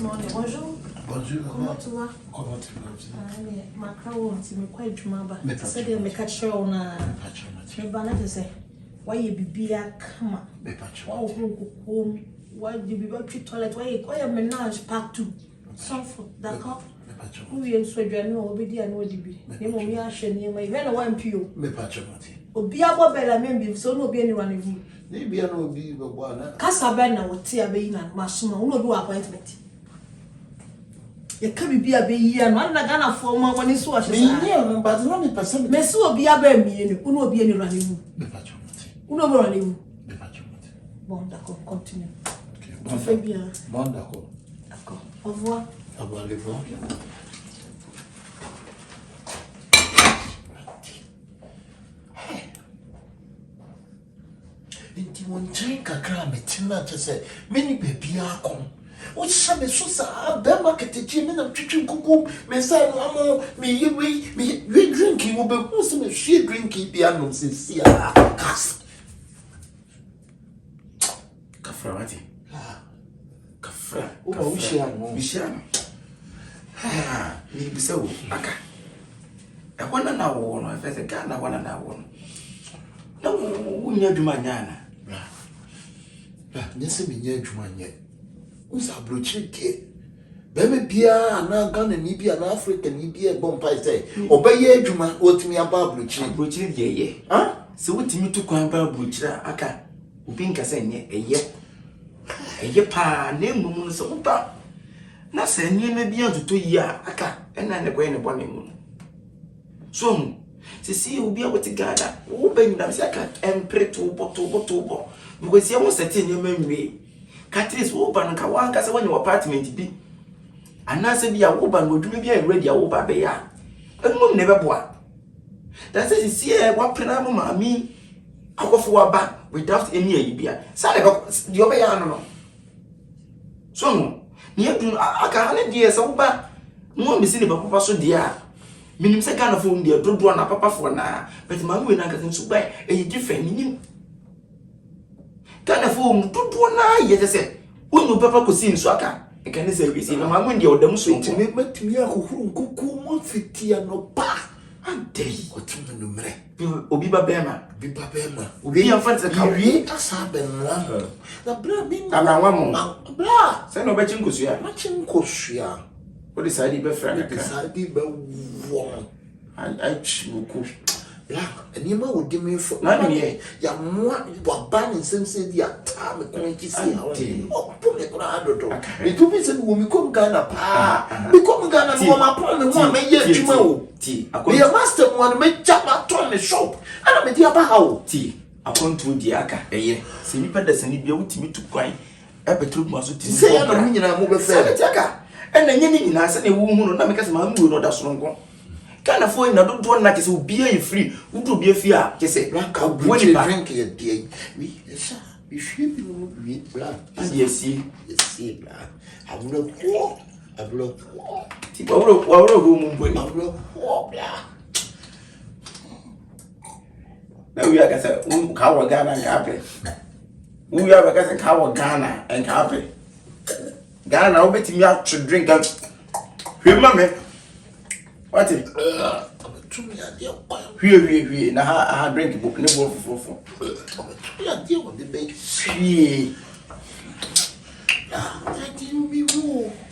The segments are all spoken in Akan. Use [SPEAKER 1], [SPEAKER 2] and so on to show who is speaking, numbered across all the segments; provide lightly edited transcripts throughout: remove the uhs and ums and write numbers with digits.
[SPEAKER 1] morning. Bonjour.
[SPEAKER 2] Bonjour.
[SPEAKER 1] Comment tu vas?
[SPEAKER 2] Comment tu vas?
[SPEAKER 1] Ma crown, c'est me quoi du maba. C'est de me catch on a. Me banana say. Why you be come?
[SPEAKER 2] Me patch.
[SPEAKER 1] Home. Why you be back to toilet? Why you ménage partout? Sans faute, d'accord? Où y a soit bien nous obédi à nous dibi. Ne mo mi a chenye ma even one pio.
[SPEAKER 2] Me patch mati.
[SPEAKER 1] Obi abo bela membi so no obi anyone evu.
[SPEAKER 2] Ni bia no obi bebo ana.
[SPEAKER 1] Kasa ben na wote abeyi na masoma. Uno do appointment. You can't be a baby and one Nagana for my money so much.
[SPEAKER 2] But not a person.
[SPEAKER 1] Messu be a baby, Uno be any running. Uno running. Bon, d'accord, continue. Tu fais bien.
[SPEAKER 2] Bon, d'accord.
[SPEAKER 1] D'accord. Au revoir.
[SPEAKER 2] Au revoir, les voir. Inti wonchen kakra metina chese many baby akon. What shall be so sad? Bear market, Jim and chicken cuckoo, me say, Mamma, me drinking will be wholesome if she drinking piano since here. Cast Cafrati Cafra, oh, we shall. Ah, me be so, Aka. I want an hour, if there's a gun, I want an hour. No, we never do my nana. Yes, me near to my yet. Who's a bruchike? Baby Pia, and Ghana, Nibia, and Africa, Nibia, Bompay say, obey Juma, what me about bruching, ye. Huh? So what me to come about butcher, Aka, Upinka say, a ye pa, name woman so bad. Nothing near me beyond to 2 years, Aka, and I'm going to one moon. Soon, see you be able to gather, open them second and pray to bottle, because you was setting your memory. Catris open and Kawanka say when your apartment be. And I said, "Ya woman would be a ready over bear." And mum never bought. That says, "See, what prenamo, mammy, I go for a back without any idea." Sally, the obeano. So, near to a can't dear so bad. No missing about papa so dear. Minim se kind of phone dear, don't run a papa for now, but mammy and I can so buy a different in kind of phone, don't one yet. I said, when your papa could see in Swaka, I can say, we see, I'm when you're them so to make me a who won't fit here no pa. And day, what you know, Obiba Bema, Biba Bema, Obi and Fancy Carry, as I've been one. The blood being a woman, blah, send no betting Cosia, matching Cosia. What is I be friend? I be one. I choose. Black, and you would give me for money. Ya more banning since the time going to see how oh, put it on. It took me some woman come Ghana, become Ghana, one may yet tomorrow. Tea, we are master one make chap on the shop, and I'm a dear how tea. I want to the Aka, a year. See me better than be able to me to cry. I betrayed my to say I'm a meaning I move a fair Jacka, and then you need us and a woman, not because my mood or that's wrong. Can't afford na don't want like so be free. Who to be a fear? Just say blank out when you drink a day. We should be black. Yes, see, black. I will walk. I will walk. Now we are going to cow Ghana and happy. We are going to cow Ghana and happy. Ghana, I'll bet me out to drink and remember. What is we now I drink book no for. Yeah, deal with the big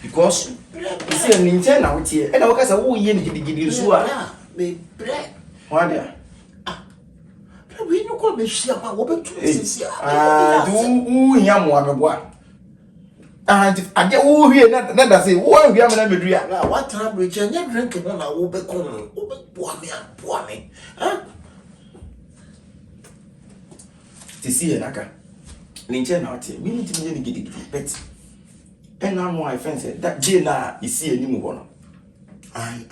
[SPEAKER 2] because you see an intern out here, and I was a woo yen giddy so me bread. What there? We no call me share my open to do yam one. And I get all here, not say, why we have an Amadria. Now, what time we can drink it on our open corner? Poor me, huh? To see a naka. Lincoln out here, we need to be getting pet. And now, my friend said that Jena is see a new one. I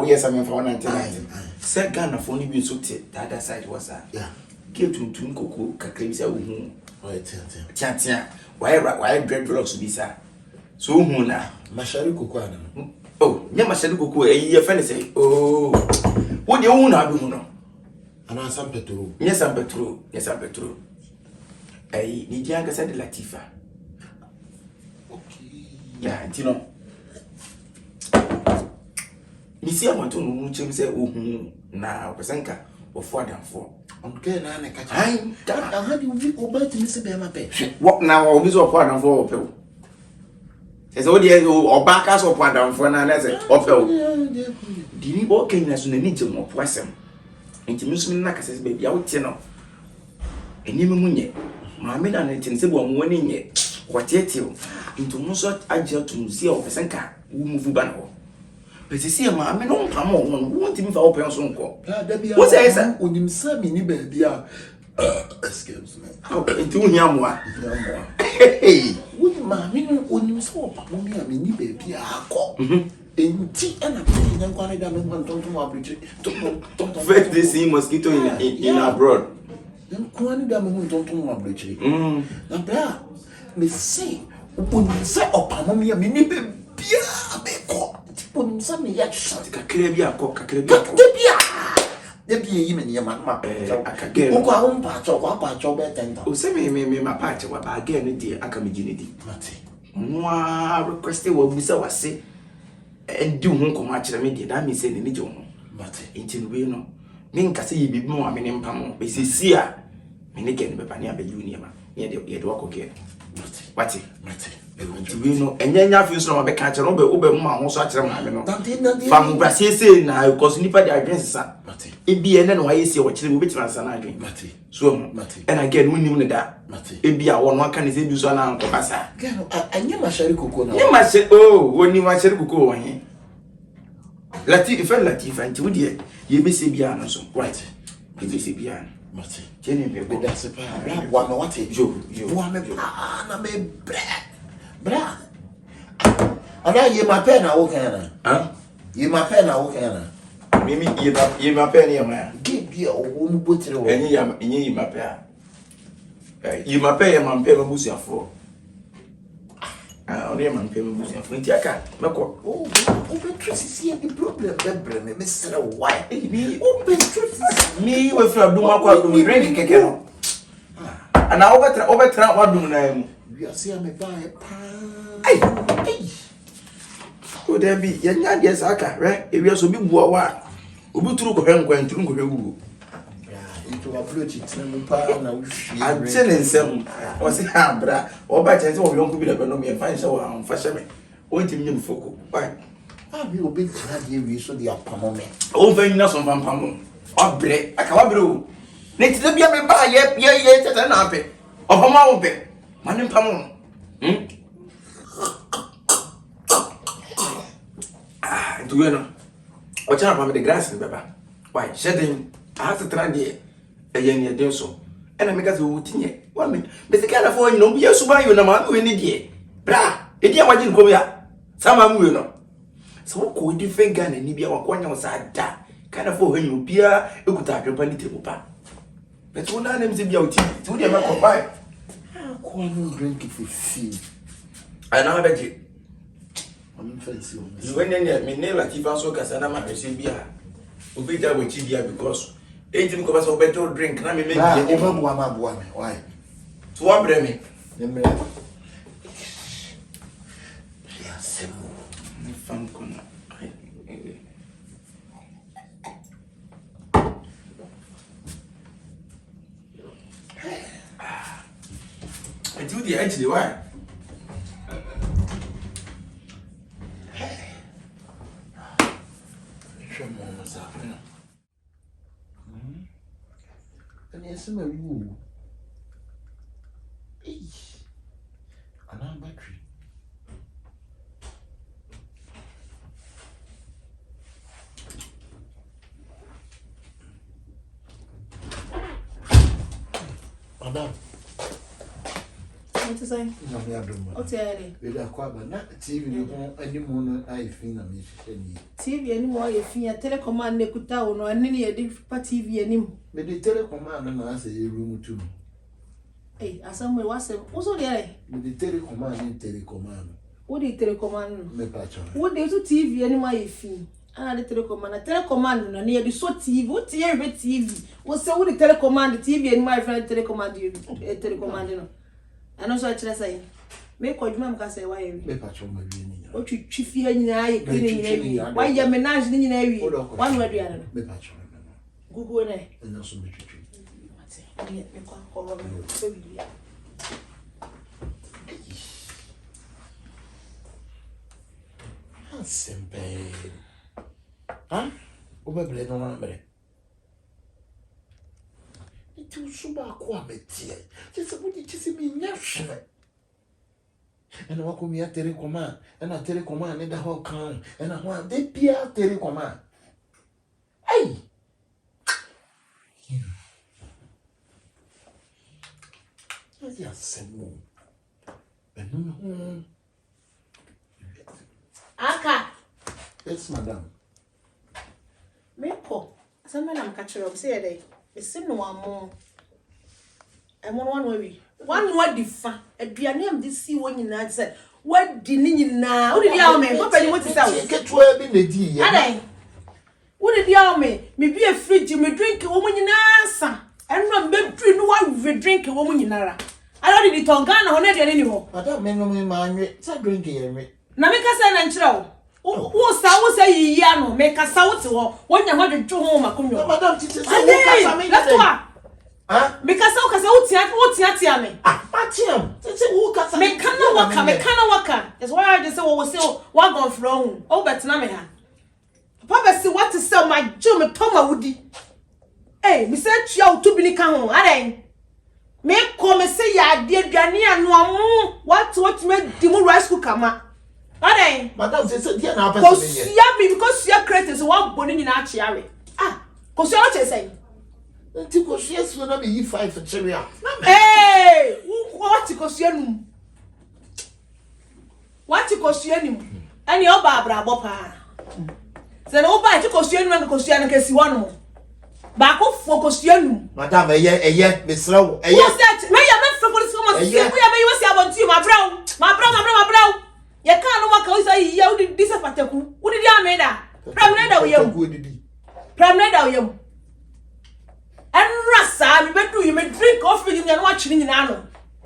[SPEAKER 2] yes, I mean for 1990. Said Ghana for only being so the other side was that. Yeah. Give to Coco, Kakrimsa, who. Chantia. Why dreadlocks be sir? So Muna, Mashari oh, yeah, Mashari a year friend say, oh, what do you own? I don't know. And I'm some petrol. Yes, I'm petrol. Yes, I'm petrol. I need younger said Latifa. Okay.
[SPEAKER 3] Yeah, you know. You see, I want to know him say, oh, now, Presenka, or 4 than 4.
[SPEAKER 2] Okay, now I catch. I had you obey to Mr. Bema pay.
[SPEAKER 3] What now, or this or 4 than 4 people? It's all the or back us or 1 than 4 and that's it. Or did you walk in as soon as need to more person? Intimusmin like I says, baby, out, you know. And you mean, Mammy, and it's in Sibu winning yet. What yet you into Musot Agile to see of Presenka, who move banner. But you see, Mammy, no come on, want him for open son call. What's that?
[SPEAKER 2] When you say me, baby, excuse me.
[SPEAKER 3] How into Yamwa?
[SPEAKER 2] Hey, would Mammy, when you saw Mammy, I mean, baby, I call. In tea and a plane, and one of them went on to my bridge.
[SPEAKER 3] First, they see mosquito in abroad.
[SPEAKER 2] Then one of them went on to my bridge. Now, there, me say, when you say, oh, Mammy, I mean, baby, when some yet shot a crabia cock, a crabia. There be even your mamma. I can get a patch of one patch of better.
[SPEAKER 3] Oh, send me my patch what I get in the Akabenezer. Moi, requested what we saw was say. And do won't come much media. That means any journal. But in we know. Minka say you be more, I mean, in Pamo. But see, and again, Bepania be junior. Yet walk again. What's it? We know, and then you feel so much catch on over Mamma, such a man. From Brazil, now, because Nipa the address, it be and then why you see what you which one's an idea. So, and again, we knew that. It be a one can say you so now, Passa.
[SPEAKER 2] I knew my sherry cocoa.
[SPEAKER 3] You must say, oh, when you want to go on here. Latifa, and to dear, you be Sibiano, so right. You be Sibian. Jenny, that's a one what you want me, bra. And I hear my pen, I walk in. Huh? You my pen, I walk in. Mimi, you my pen, man.
[SPEAKER 2] Give you a woman put it away.
[SPEAKER 3] And you my pen. You my pen, my pen, Musia for. I only am paying Musia for Tiaka.
[SPEAKER 2] Oh, open truth is here the problem, Mr. White. Open truth.
[SPEAKER 3] Me with your Duma drinking cake. And I overturn what do name.
[SPEAKER 2] You see, I'm a buy.
[SPEAKER 3] Hey, oh, there be young yes, Aka, right? If you're so big, what? Ubutu go hang going to go.
[SPEAKER 2] Into a blue chit, and I'm
[SPEAKER 3] telling some, or say, bra, or by chance, or you could be able to find someone for shaming. Wait till you focal. Why?
[SPEAKER 2] I will be glad you so the upper moment.
[SPEAKER 3] Oh, very nice on Vampamo. Or break, I can't do. Next to be a buy, yet, and happy. Of a mountain. Man, Pamon. Do you know? What's up with the grass, Baba? Why, shedding, I have to try the a young year so. And I make us who tinny. 1 minute. But the California, no, be a subai, no man, we need ye. Bra, it dear, what you go here. Some will know. So, could you think gun and Nibia or Quanya was that? Kind of for when you beer, you could have your penny table. But one of them is a beauty. 2 days, I buy.
[SPEAKER 2] I don't drink it for fee.
[SPEAKER 3] I know that you.
[SPEAKER 2] I'm fancy.
[SPEAKER 3] You went in there, me nail Latifa so Cassana, my beer. We beat that with Chibia because 18 covers of better drink. Now, me make
[SPEAKER 2] why?
[SPEAKER 3] To one bremy.
[SPEAKER 2] Yes,
[SPEAKER 3] fun corner. I do the actually why.
[SPEAKER 2] And yes, my woo. And our battery. Madam.
[SPEAKER 1] What to say?
[SPEAKER 2] No, me have done.
[SPEAKER 1] What's it?
[SPEAKER 2] We are quite but not TV no any mono I think I'm
[SPEAKER 1] TV anymore if you telecommand ne kuta no anini e di pa TV anim.
[SPEAKER 2] Me the telecommand na say room too.
[SPEAKER 1] Eh, asam we was also there.
[SPEAKER 2] Me the telecommand in telecommand.
[SPEAKER 1] What the telecommand?
[SPEAKER 2] Me patch.
[SPEAKER 1] What the TV anymore if you the telecommand no near the so TV what here be TV. What say what the telecommand TV and my friend telecommand you telecommand no. I know so I say. Me ko djuma mka say why
[SPEAKER 2] me patcho ma wi ni
[SPEAKER 1] o twi fie nyina ye clean wi why ye menage ni nyina wi one word ya no
[SPEAKER 2] me patcho
[SPEAKER 1] gugu ne
[SPEAKER 2] ena so me twitwi
[SPEAKER 1] ate me ko ro me so bi ya
[SPEAKER 2] simple ah obebre no na mere itu suba kwa metie tese budi tese mi nyahwe ena wako mi atere koma ena tere koma ne da ho kan ena ho de bia tere koma ai ya semu benu
[SPEAKER 1] aka
[SPEAKER 2] yes madam
[SPEAKER 1] me po asema na mkachiro se ye dey ese no amo emo one way one word difa aduane am de si wo nyina se wadi ni nyina wo de dia me papa ni moti sa wo
[SPEAKER 2] ketua bi na di ye
[SPEAKER 1] adai wo de dia me bi e fridge me drink wo mu nyina sa eno be dru no wa drink wo mu nyina ra ala de tonga na ho na de ni ho
[SPEAKER 2] madam me no me ma anwe sa drink ye me
[SPEAKER 1] na me kasa na nkyira wo sa yiyi ano me kasa wo te ho wonya ho de dwo ho makonyo
[SPEAKER 2] madam titi say wo kasa me
[SPEAKER 1] let's go
[SPEAKER 2] ah
[SPEAKER 1] me kasa wo tia me
[SPEAKER 2] patiam titi wo kasa
[SPEAKER 1] me kana waka is why I just say wo say wa go from o betina me ha papa say what is say my jo me toma wudi eh me say tua wo to bi ni ka ho adan me ko me say ya de aduane anu amu what me di mu rice cooker ma adan
[SPEAKER 2] madam say dia na person me
[SPEAKER 1] here me because you are creating so one boni nyina achiare ko so what you say
[SPEAKER 2] nti ko so na me yi 5 chere a
[SPEAKER 1] eh what ko so anum what ko so anum ani oba abrabo pa se na oba ti ko so anum ko so an kesi wonu ba ko fo ko so anum
[SPEAKER 2] madam eye me srawo eye
[SPEAKER 1] wo set me ya me fo police mo se ku ya me yi wasi abonti ma brawo ye kan no maka usai ya udi disa pataku udi dia meda pramneda uyem enrasa mi bedu you me drink off me nyina no achiri nyina no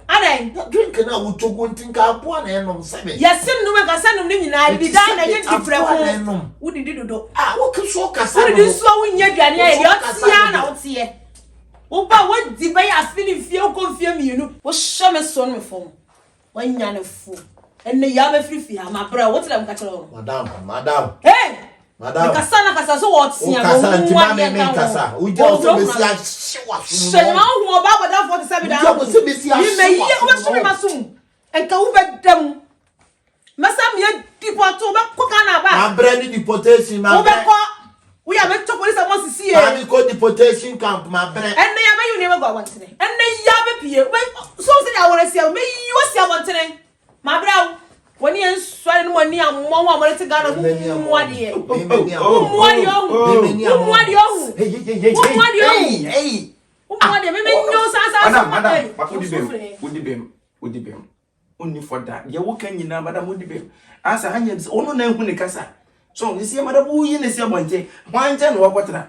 [SPEAKER 1] adan
[SPEAKER 2] drink na wo togo ntinka apo na enom sebe
[SPEAKER 1] yesim no meka sanum ni nyina bi da na ye difreko udi didodo
[SPEAKER 2] wo keso kasa
[SPEAKER 1] udi so wo nya duane ya ye otia na wotie wo ba wo di ba ya fini fie ko fie mi nu wo hye me so no me fom wanya ne fu enne ya be free ha ma bra what them catch on
[SPEAKER 2] madam
[SPEAKER 1] hey
[SPEAKER 2] madam
[SPEAKER 1] kasa so what sia
[SPEAKER 2] kasa ntima me kasa o je o so be sia shiwa
[SPEAKER 1] so ma hu ba boda 47 da
[SPEAKER 2] o so be sia
[SPEAKER 1] me ye o so me masum enka wo be dam masam ye deport be ko kana ba
[SPEAKER 2] ma bra ni deportation ma
[SPEAKER 1] wo be ko we are meant to police am sisi e
[SPEAKER 2] ma mi ko deportation camp ma bra
[SPEAKER 1] enne ya me you never go wantene enne ya be pie so say ya wore sia me you sia wantene ma bra woni en sware no mani ammo wa mo te gana hu muade me nyo sa
[SPEAKER 3] madam udibem onni for that ye wo kan nyina madam udibem asa hanye ono na hu ne kasa so ni se madam wo yi ne se bonje wanje no wakotra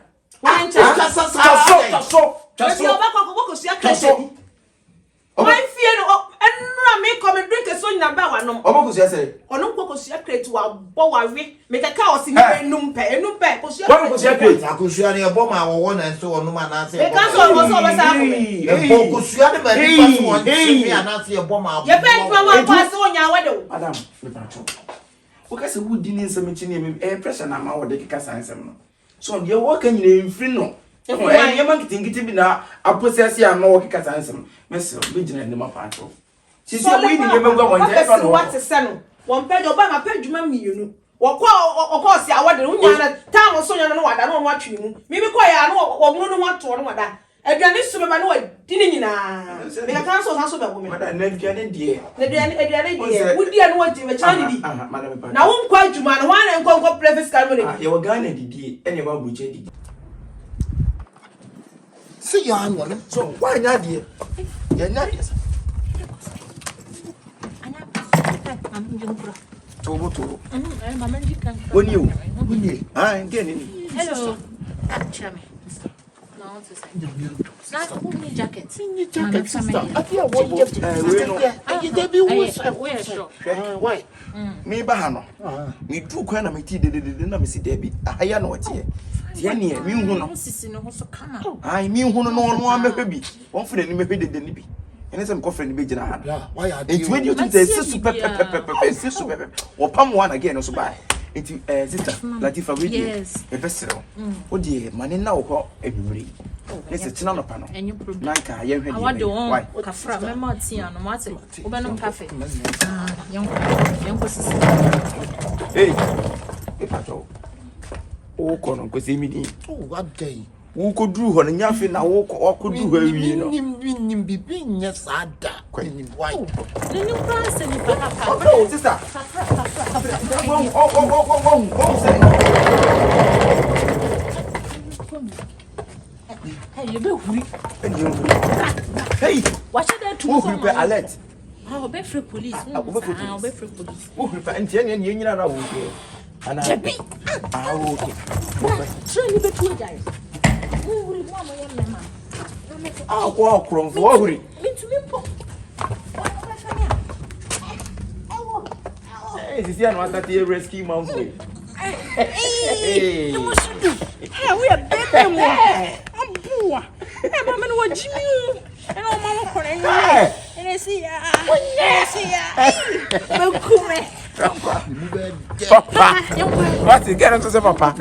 [SPEAKER 2] kasa
[SPEAKER 1] yo ba ko sia kase why fear no enra me come drink so nyina ba wa nom
[SPEAKER 3] obo sia say
[SPEAKER 1] ono ko sia crate wa bo wa we me kaka o si enum pe ko sia
[SPEAKER 3] crate
[SPEAKER 2] akosia ne bo ma wo na so ono ma na se
[SPEAKER 1] me ka so o so be sa ko me
[SPEAKER 2] ko sia ne ba ni pa so won se mi ana se bo ma
[SPEAKER 1] ye pe twa wa pa se onya wa de
[SPEAKER 3] madam me pa cho o ka se wudi ni nsem chi ne pressure na ma wo de kaka nsem no so de wo kan nyina mfiri no ye man kitingiti bi na aposesi ama wo kaka nsem mese be gina ne ma pa cho sisi we ni ye mengwa wonje fa no
[SPEAKER 1] what is no won pe do ba ma pe djuma mienu wo si awade unya na time so nya no wada no atwe mu mi ko ya no wo mu no wato no wada aduane so be ma no wadi ni nyina me ka kan so be bo me
[SPEAKER 3] madam na aduane die
[SPEAKER 1] wudi no wadi be chani di na wo nkwa djuma no wan nkwa prefix kan mo
[SPEAKER 3] ye wo Ghana didi ene ba buche didi
[SPEAKER 2] se ya anwo
[SPEAKER 3] so why nya die ye nya die Tobo.
[SPEAKER 1] Mama ndika.
[SPEAKER 3] Oni. Ah, ngene ni.
[SPEAKER 1] Hello. Chame. No.
[SPEAKER 4] want to say. Now, who need jacket?
[SPEAKER 2] Jacket, sister. I feel what you have to
[SPEAKER 4] Where sure?
[SPEAKER 2] Why?
[SPEAKER 3] Me bahano. Me do kwa na me ti de na me si Debbie. Aya na wote. Tie ne mi hu no.
[SPEAKER 4] Sisi no so kana.
[SPEAKER 3] Ai mi hu no no amehwe bi. Won fere ni mehwe de ni bi. Ene se me ko fere ni be gina ha.
[SPEAKER 2] Why are
[SPEAKER 3] Enti when you think say super pepper, super. Wo pam one again so buy. Enti sister Latifa we dey.
[SPEAKER 4] Yes.
[SPEAKER 3] E besero. O dey mane na wo ho adwumri. Nese tina no pa no.
[SPEAKER 4] Any problem.
[SPEAKER 3] Nanka ye hwe
[SPEAKER 4] Awade
[SPEAKER 3] dey.
[SPEAKER 4] won kafra mema tia no mate. Wo be no cafe. Yanko sisi.
[SPEAKER 3] Hey. E pato. O kono ko se mi di.
[SPEAKER 2] Oh, what day?
[SPEAKER 3] Wo ko duru ho no nyafe na wo ko duru ho awie no.
[SPEAKER 2] Nim bibi nya sada. Nim why?
[SPEAKER 4] Nini plan se ni papa.
[SPEAKER 3] Oh, sister. Oh, say.
[SPEAKER 4] Hey, you be huri.
[SPEAKER 3] Hey,
[SPEAKER 4] What should I do?
[SPEAKER 3] who prepare alert?
[SPEAKER 4] I'll be free police. I'll be free police.
[SPEAKER 3] Who prepare and tell you nyina ra wo ke. Ana.
[SPEAKER 4] Jebi.
[SPEAKER 3] Ah, okay.
[SPEAKER 4] Try ni be two guys. Who huri mama ya mama.
[SPEAKER 3] Ah, ko kron fo huri.
[SPEAKER 4] Me to me pop.
[SPEAKER 3] Hey, this is not that rescue man for. Hey.
[SPEAKER 4] Hey, we are baby mo. I'm poor. Hey, mama no Jimmy. And oh mama ko na. And see ya. See ya. Mo kume.
[SPEAKER 3] Papa. What is getting to say papa?